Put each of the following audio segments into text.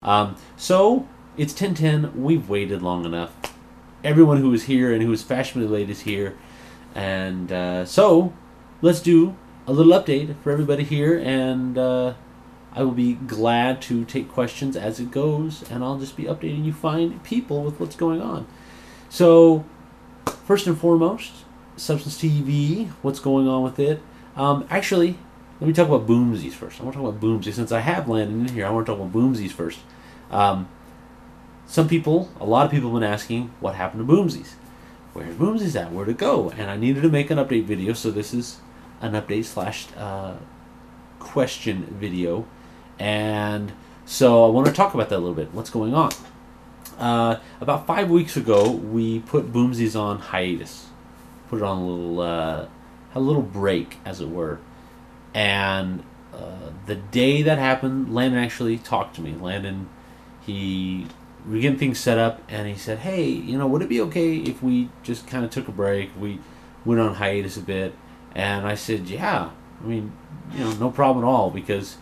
So it's 10:10. We've waited long enough. Everyone who is here and who is fashionably late is here, and so let's do a little update for everybody here. And I will be glad to take questions as it goes, and I'll just be updating you fine people with what's going on. So first and foremost, Substance TV. What's going on with it? Actually, let me talk about Boomzies first. I want to talk about Boomzies since I have landed in here. I want to talk about Boomzies first. Um, some people, a lot of people have been asking what happened to Boomzies. Where's Boomzies at? Where'd it go? And I needed to make an update video, so this is an update slash question video. And so I want to talk about that a little bit. What's going on? About 5 weeks ago, we put Boomzies on hiatus. Put it on a little break, as it were. And the day that happened, Landon actually talked to me. Landon, we were getting things set up, and he said, "Hey, would it be okay if we just kind of took a break? We went on hiatus a bit." And I said, "Yeah, I mean, no problem at all, because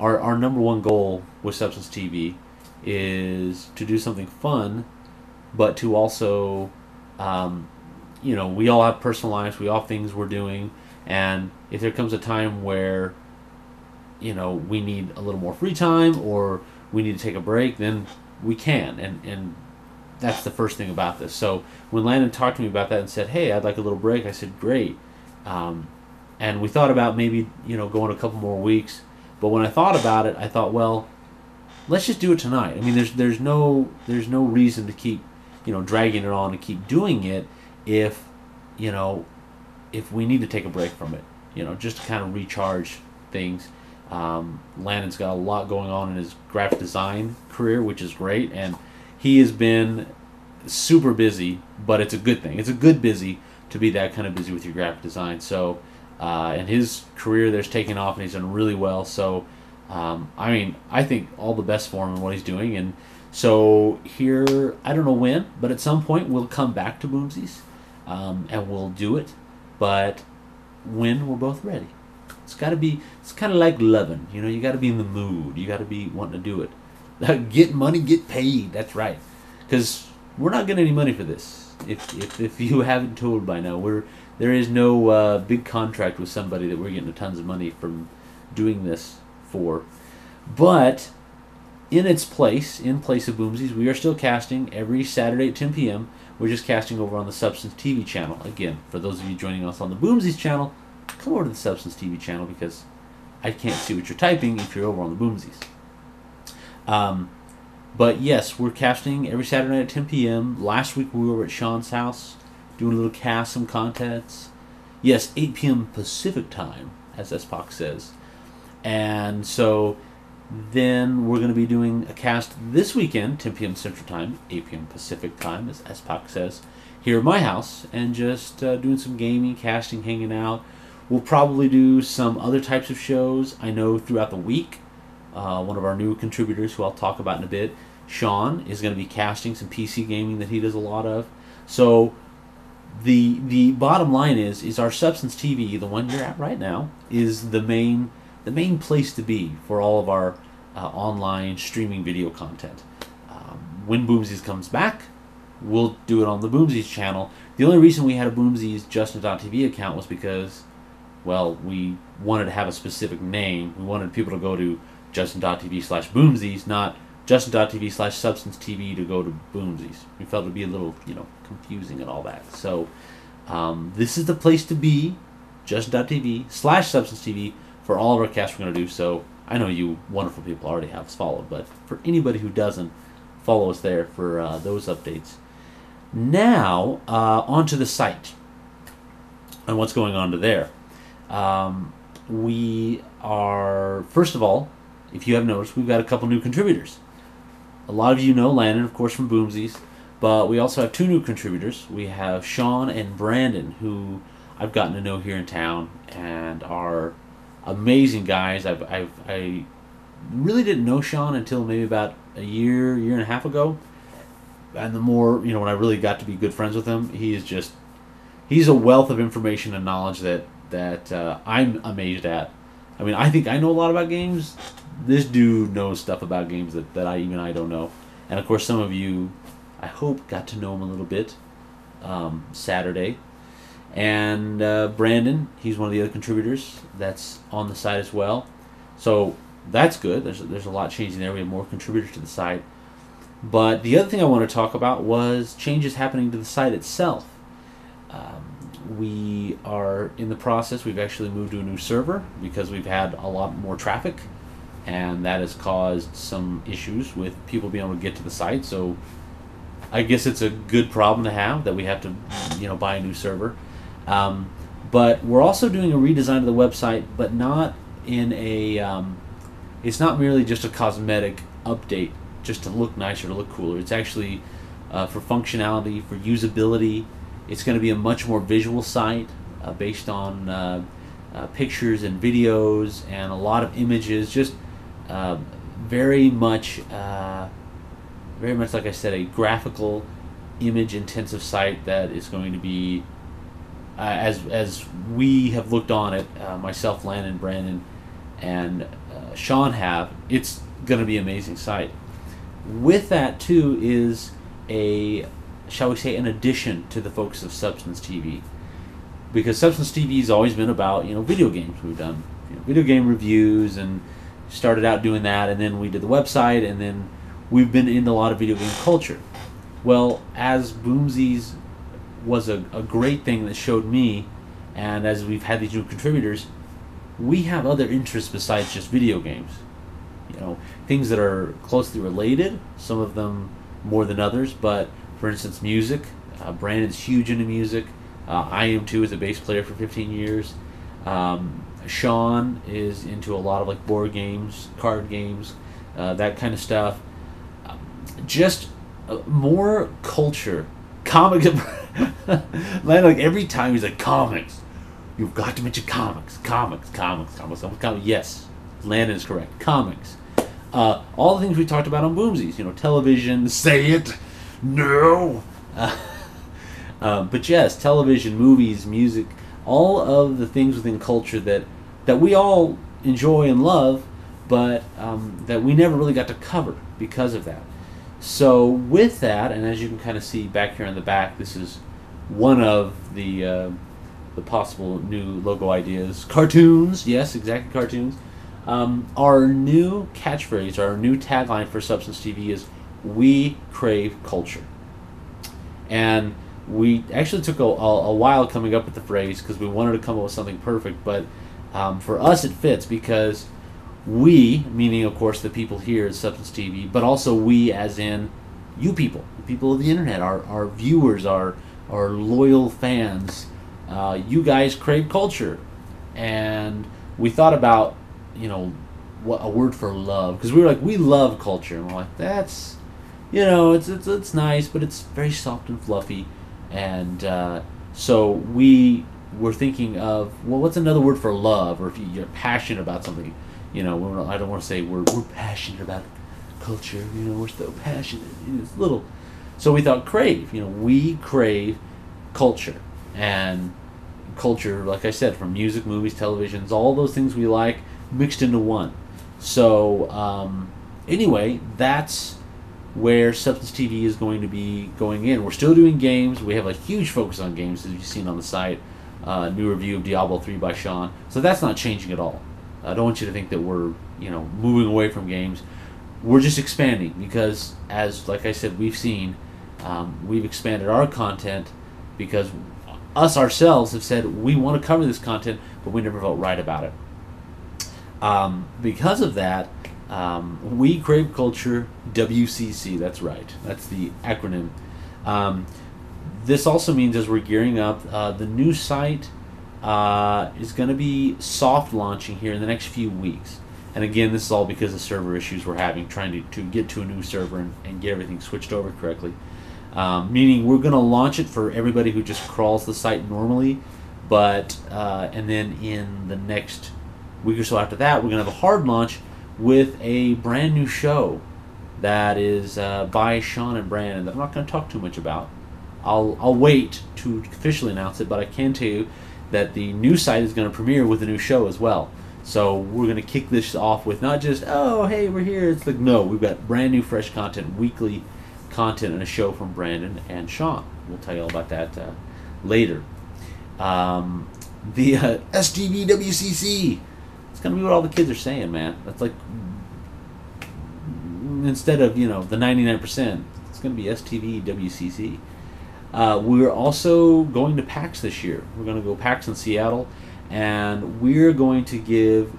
our number one goal with Substance TV is to do something fun, but to also, we all have personal lives, we all have things we're doing, and if there comes a time where, we need a little more free time or we need to take a break, then we can, and that's the first thing about this." So when Landon talked to me about that and said, "Hey, I'd like a little break," I said, "Great." And we thought about maybe, going a couple more weeks, but when I thought about it, I thought, well, let's just do it tonight. I mean, there's no reason to keep, dragging it on and keep doing it if, if we need to take a break from it, just to kind of recharge things. Landon's got a lot going on in his graphic design career, which is great, and he has been super busy, but it's a good thing. It's a good busy to be that kind of busy with your graphic design. So, and his career there's taken off, and he's done really well. So, I think all the best for him and what he's doing. And so here, I don't know when, but at some point we'll come back to Boomzies, and we'll do it. But when we're both ready. It's kind of like loving. You got to be in the mood. You got to be wanting to do it. Get money, get paid. That's right. Because we're not getting any money for this. If you haven't told by now, there is no big contract with somebody that we're getting tons of money from doing this for. But in place of Boomzies, we are still casting every Saturday at 10 p.m. We're just casting over on the Substance TV channel. Again, for those of you joining us on the Boomzies channel, come over to the Substance TV channel, because I can't see what you're typing if you're over on the Boomzies. But yes, we're casting every Saturday night at 10 p.m. Last week we were at Sean's house doing a little cast, some contents. Yes, 8 p.m. Pacific time, as S-Pac says. And so then we're going to be doing a cast this weekend, 10 p.m. Central Time, 8 p.m. Pacific Time, as S-Pac says, here at my house, and just doing some gaming, casting, hanging out. We'll probably do some other types of shows. I know throughout the week, one of our new contributors, who I'll talk about in a bit, Sean, is going to be casting some PC gaming that he does a lot of. So the bottom line is our Substance TV, the one you're at right now, is the main place to be for all of our online streaming video content. When Boomzies comes back, we'll do it on the Boomzies channel. The only reason we had a Boomzies Justin.tv account was because, well, we wanted to have a specific name. We wanted people to go to Justin.tv/Boomzies, not Justin.tv/Substance TV to go to Boomzies. We felt it would be a little, confusing and all that. So this is the place to be, Justin.tv/Substance TV, for all of our casts we're going to do. So I know you wonderful people already have us followed, but for anybody who doesn't, follow us there for those updates. Now, onto the site and what's going on to there. We are, first of all, if you have noticed, we've got a couple new contributors. A lot of you know Landon, of course, from Boomzies, but we also have two new contributors. We have Sean and Brandon, who I've gotten to know here in town and are amazing guys. I really didn't know Sean until maybe about a year and a half ago. And the more, when I really got to be good friends with him, he's a wealth of information and knowledge that I'm amazed at. I mean, I think I know a lot about games. This dude knows stuff about games that I don't know. And of course, some of you, I hope, got to know him a little bit Saturday. And Brandon, he's one of the other contributors that's on the site as well. So that's good. There's a lot changing there. We have more contributors to the site. But the other thing I want to talk about was changes happening to the site itself. We are in the process. We've actually moved to a new server because we've had a lot more traffic, and that has caused some issues with people being able to get to the site. So I guess it's a good problem to have that we have to, buy a new server. But we're also doing a redesign of the website, but not in a. It's not merely just a cosmetic update, just to look nicer, to look cooler. It's actually for functionality, for usability. It's going to be a much more visual site based on pictures and videos and a lot of images. Just very much like I said, a graphical, image-intensive site that is going to be, as we have looked on it, myself, Landon, Brandon, and Sean have. It's going to be an amazing site. With that too is shall we say, an addition to the focus of Substance TV, because Substance TV has always been about video games. We've done video game reviews and started out doing that, and then we did the website, and then we've been into a lot of video game culture. Well, as Boomzies was a great thing that showed me, and as we've had these new contributors, we have other interests besides just video games. Things that are closely related, some of them more than others, but for instance, music. Brandon's huge into music. I am too, as a bass player for 15 years. Sean is into a lot of like board games, card games, that kind of stuff. Just more culture. Comics. Like every time he's like, comics. You've got to mention comics. Comics. Yes, Landon is correct. Comics. All the things we talked about on Boomzies. Television. Say it. No. But yes, television, movies, music, all of the things within culture that we all enjoy and love, but that we never really got to cover because of that. So with that, and as you can kind of see back here on the back, this is one of the possible new logo ideas. Cartoons, yes, exactly, cartoons. Our new catchphrase, our new tagline for Substance TV is, "We crave culture." And we actually took a while coming up with the phrase because we wanted to come up with something perfect, but for us it fits because we, meaning of course the people here at Substance TV, but also we as in you people, the people of the internet, our viewers, our loyal fans, you guys crave culture. And we thought about, what a word for love, because we were like, we love culture, and we're like, that's, it's nice, but it's very soft and fluffy. And so we were thinking of, well, what's another word for love? Or if you're passionate about something, I don't want to say we're passionate about culture. We're so passionate. It's little. So we thought crave. We crave culture, and culture, like I said, from music, movies, televisions, all those things we like mixed into one. So anyway, that's where Substance TV is going to be going in. We're still doing games. We have a huge focus on games, as you've seen on the site. New review of Diablo 3 by Sean. So that's not changing at all. I don't want you to think that we're, moving away from games. We're just expanding because, as like I said, we've seen, we've expanded our content because us ourselves have said we want to cover this content, but we never felt right about it. Because of that, We Crave Culture, WCC, that's right. That's the acronym. This also means as we're gearing up, the new site is going to be soft launching here in the next few weeks. And again, this is all because of server issues we're having, trying to get to a new server and get everything switched over correctly. Meaning we're going to launch it for everybody who just crawls the site normally, but and then in the next week or so after that, we're going to have a hard launch with a brand new show that is by Sean and Brandon that I'm not going to talk too much about. I'll wait to officially announce it, but I can tell you that the new site is going to premiere with a new show as well. So we're going to kick this off with not just, oh, hey, we're here. It's like, no, we've got brand new, fresh content, weekly content, and a show from Brandon and Sean. We'll tell you all about that later. The STVWCC. It's going to be what all the kids are saying, man. That's like, instead of, the 99%, it's going to be STVWCC. We're also going to PAX this year. We're going to go PAX in Seattle, and we're going to give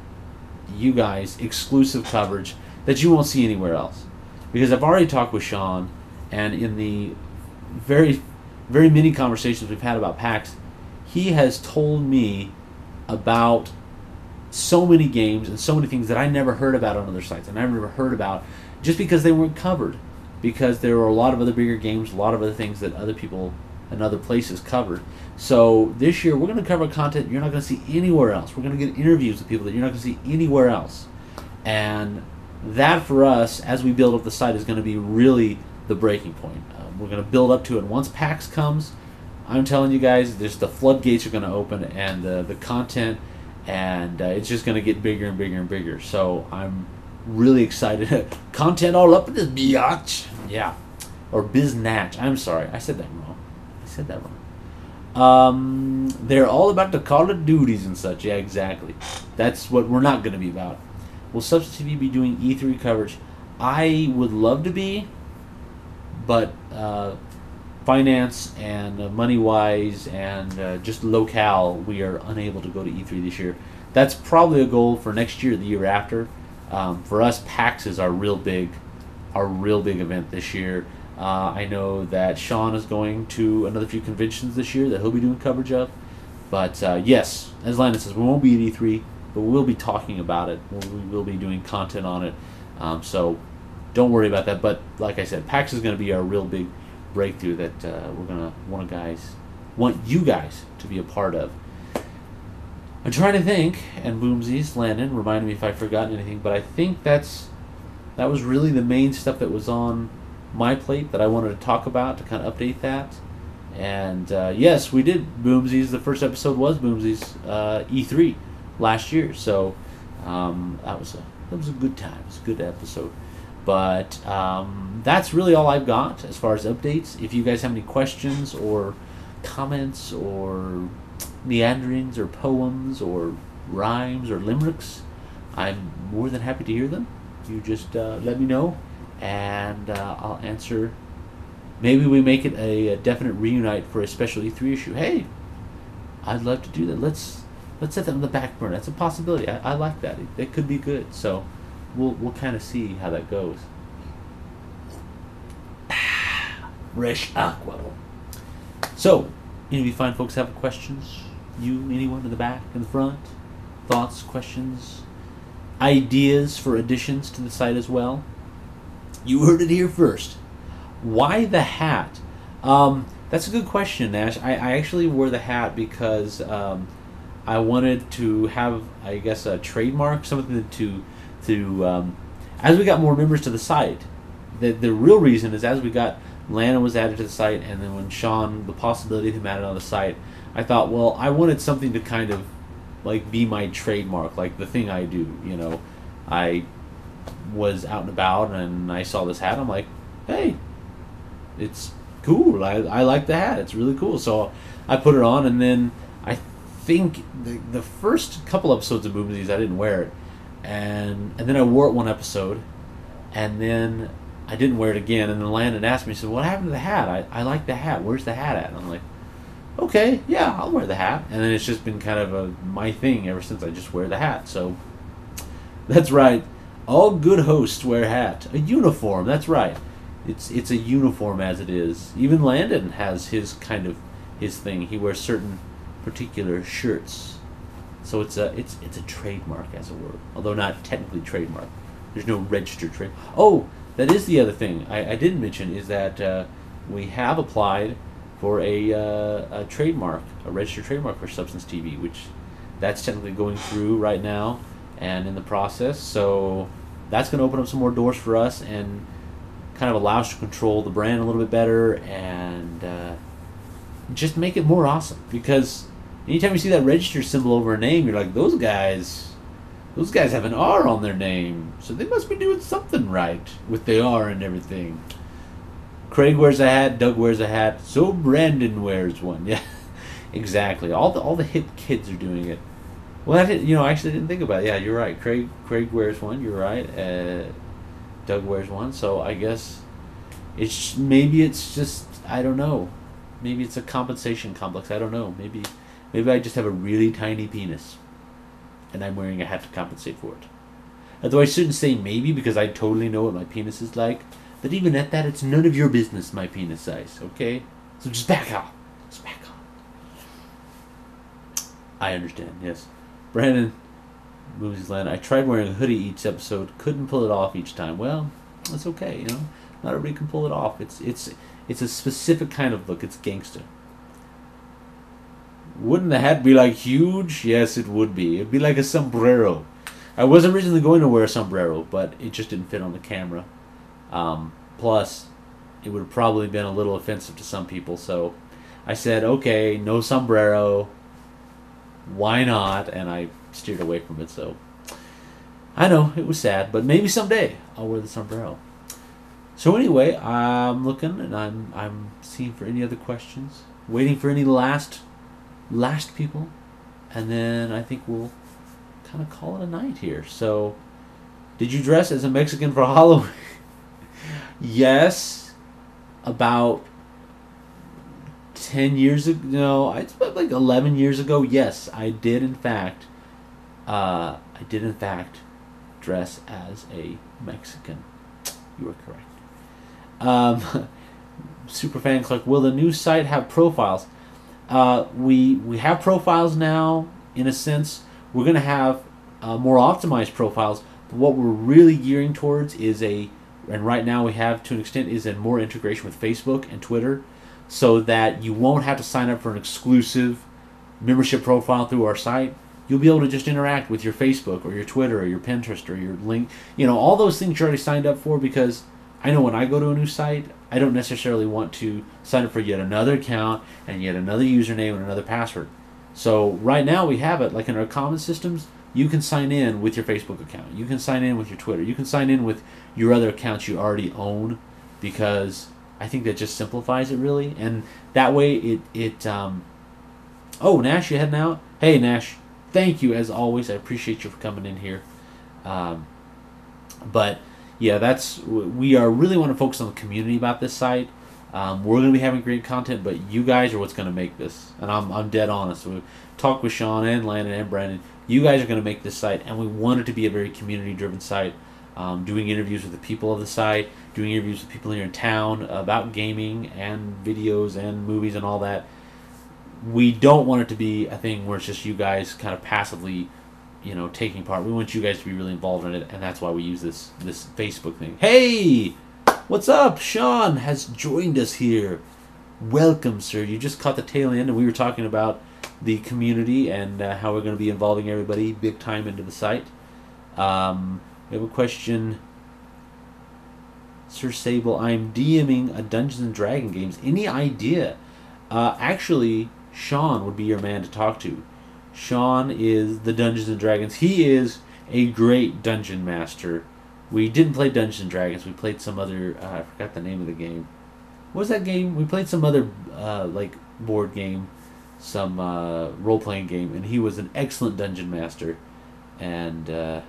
you guys exclusive coverage that you won't see anywhere else. Because I've already talked with Sean, and in the very, very many conversations we've had about PAX, he has told me about so many games and so many things that I never heard about on other sites, and I never heard about just because they weren't covered. Because there were a lot of other bigger games, a lot of other things that other people and other places covered. So this year we're going to cover content you're not going to see anywhere else. We're going to get interviews with people that you're not going to see anywhere else. And that for us, as we build up the site, is going to be really the breaking point. We're going to build up to it. And once PAX comes, I'm telling you guys, the floodgates are going to open, and the content, and it's just going to get bigger and bigger and bigger. So I'm really excited. Content all up in this biatch. Yeah. Or biznatch. I'm sorry. I said that wrong. They're all about the Call of Duties and such. Yeah, exactly. That's what we're not going to be about. Will Substance TV be doing E3 coverage? I would love to be, but finance and money-wise and just locale, we are unable to go to E3 this year. That's probably a goal for next year, the year after. For us, PAX is our real big event this year. I know that Sean is going to another few conventions this year that he'll be doing coverage of. But yes, as Landon says, we won't be at E3, but we'll be talking about it. We will be doing content on it. So don't worry about that. But like I said, PAX is going to be our real big breakthrough that we're going to want you guys to be a part of. I'm trying to think, and Boomzies, Landon, remind me if I've forgotten anything, but I think that was really the main stuff that was on my plate that I wanted to talk about, to kind of update that. And yes, we did Boomzies. The first episode was Boomzies E3 last year, so that was a good time. It was a good episode. But that's really all I've got as far as updates. If you guys have any questions or comments or meanderings or poems or rhymes or limericks, I'm more than happy to hear them. You just let me know, and I'll answer. Maybe we make it a definite reunite for a special E3 issue. Hey, I'd love to do that. Let's set that on the back burner. That's a possibility. I like that. It could be good. So we'll kind of see how that goes. Fresh aqua. So, any of you fine folks have questions? You, anyone in the back, in the front? Thoughts, questions, ideas for additions to the site as well? You heard it here first. Why the hat? That's a good question, Nash. I actually wore the hat because I wanted to have, I guess, a trademark, something to as we got more members to the site. The real reason is as we got Lana was added to the site, and then when Sean, the possibility of him added on the site, I thought, well, I wanted something to kind of like be my trademark, like the thing I do. I was out and about and I saw this hat. I'm like, hey, it's cool. I like the hat. It's really cool. So I put it on, and then I think the first couple episodes of Boomzies I didn't wear it, and then I wore it one episode, and then I didn't wear it again, and then Landon asked me, he said, what happened to the hat? I like the hat. Where's the hat at? And I'm like, okay, yeah, I'll wear the hat. And then it's just been kind of my thing ever since. I just wear the hat. So that's right. All good hosts wear a hat. A uniform, that's right. It's a uniform as it is. Even Landon has his thing. He wears certain particular shirts. So it's a trademark, as it were. Although not technically trademark. There's no registered trade. Oh, that is the other thing I didn't mention, is that we have applied for a trademark, a registered trademark for Substance TV, which that's technically going through right now and in the process. So that's going to open up some more doors for us and kind of allow us to control the brand a little bit better and just make it more awesome. Because anytime you see that register symbol over a name, you're like, those guys, Those guys have an R on their name, so they must be doing something right with the R and everything. Craig wears a hat, Doug wears a hat, so Brandon wears one. Yeah, exactly. All the hip kids are doing it. Well, I didn't, I actually didn't think about it. Yeah, you're right. Craig wears one. You're right. Doug wears one. So I guess maybe it's just, I don't know. Maybe it's a compensation complex. I don't know. Maybe I just have a really tiny penis, and I'm wearing a hat to compensate for it. Although I shouldn't say maybe, because I totally know what my penis is like. But even at that, it's none of your business, my penis size. Okay, so just back off. Just back off. I understand. Yes, Brandon. Boomzies Land. I tried wearing a hoodie each episode. Couldn't pull it off each time. Well, it's okay. Not everybody can pull it off. It's a specific kind of look. It's gangster. Wouldn't the hat be like huge? Yes, it would be. It'd be like a sombrero. I was originally going to wear a sombrero, but it just didn't fit on the camera. Plus, it would have probably been a little offensive to some people. So I said, okay, no sombrero. Why not? And I steered away from it. So I know it was sad, but maybe someday I'll wear the sombrero. So anyway, I'm looking and I'm seeing for any other questions, waiting for any last people, and then I think we'll kind of call it a night here. So, did you dress as a Mexican for Halloween? Yes, about 10 years ago. No, it's about like 11 years ago. Yes, I did in fact. Dress as a Mexican. You are correct. Superfan Clark, will the new site have profiles? We have profiles now, in a sense. We're going to have more optimized profiles, but what we're really gearing towards is and right now we have to an extent, is a more integration with Facebook and Twitter, so that you won't have to sign up for an exclusive membership profile through our site. You'll be able to just interact with your Facebook or your Twitter or your Pinterest or your link, all those things you're already signed up for, because I know when I go to a new site, I don't necessarily want to sign up for yet another account and yet another username and another password. So right now we have it, like in our common systems, you can sign in with your Facebook account. You can sign in with your Twitter. You can sign in with your other accounts you already own, because I think that just simplifies it really. And that way oh, Nash, you heading out? Hey, Nash, thank you as always. I appreciate you for coming in here. But yeah, we are really want to focus on the community about this site. We're going to be having great content, but you guys are what's going to make this. And I'm dead honest. We talked with Sean and Landon and Brandon. You guys are going to make this site, and we want it to be a very community-driven site. Doing interviews with the people of the site, doing interviews with people here in town about gaming and videos and movies and all that. We don't want it to be a thing where it's just you guys kind of passively, taking part. We want you guys to be really involved in it, and that's why we use this Facebook thing. Hey, what's up? Sean has joined us here. Welcome, sir. You just caught the tail end, and we were talking about the community and how we're going to be involving everybody big time into the site. We have a question. Sir Sable, I'm DMing a Dungeons & Dragons games. Any idea? Actually, Sean would be your man to talk to. Sean is the Dungeons & Dragons. He is a great dungeon master. We didn't play Dungeons & Dragons. We played some other... I forgot the name of the game. What was that game? We played some other board game, some role-playing game, and he was an excellent dungeon master. And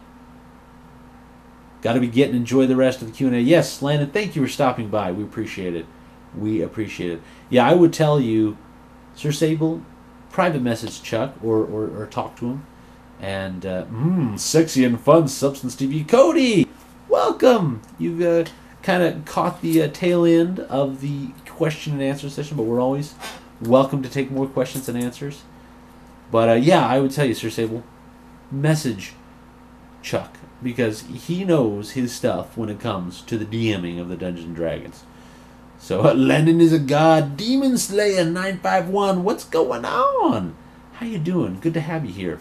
got to be getting enjoy the rest of the Q&A. Yes, Landon, thank you for stopping by. We appreciate it. We appreciate it. Yeah, I would tell you, Sir Sable, private message Chuck or talk to him. And sexy and fun Substance TV. Cody, welcome. You've kind of caught the tail end of the question and answer session, but we're always welcome to take more questions and answers. But yeah, I would tell you, Sir Sable, message Chuck, because he knows his stuff when it comes to the DMing of the Dungeons and Dragons. So Landon is a god. Demon Slayer 951. What's going on? How you doing? Good to have you here.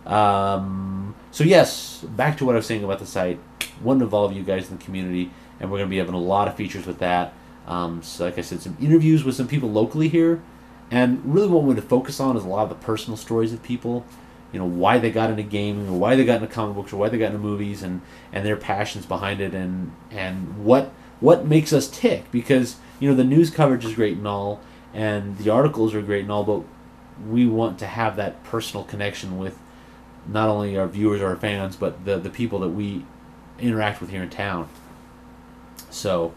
So yes, back to what I was saying about the site. Want to involve you guys in the community, and we're going to be having a lot of features with that. So like I said, some interviews with some people locally here, and really what we're going to focus on is a lot of the personal stories of people. why they got into gaming, or why they got into comic books, or why they got into movies, and their passions behind it, and what makes us tick. Because the news coverage is great and all, and the articles are great and all, but we want to have that personal connection with not only our viewers or our fans, but the people that we interact with here in town. So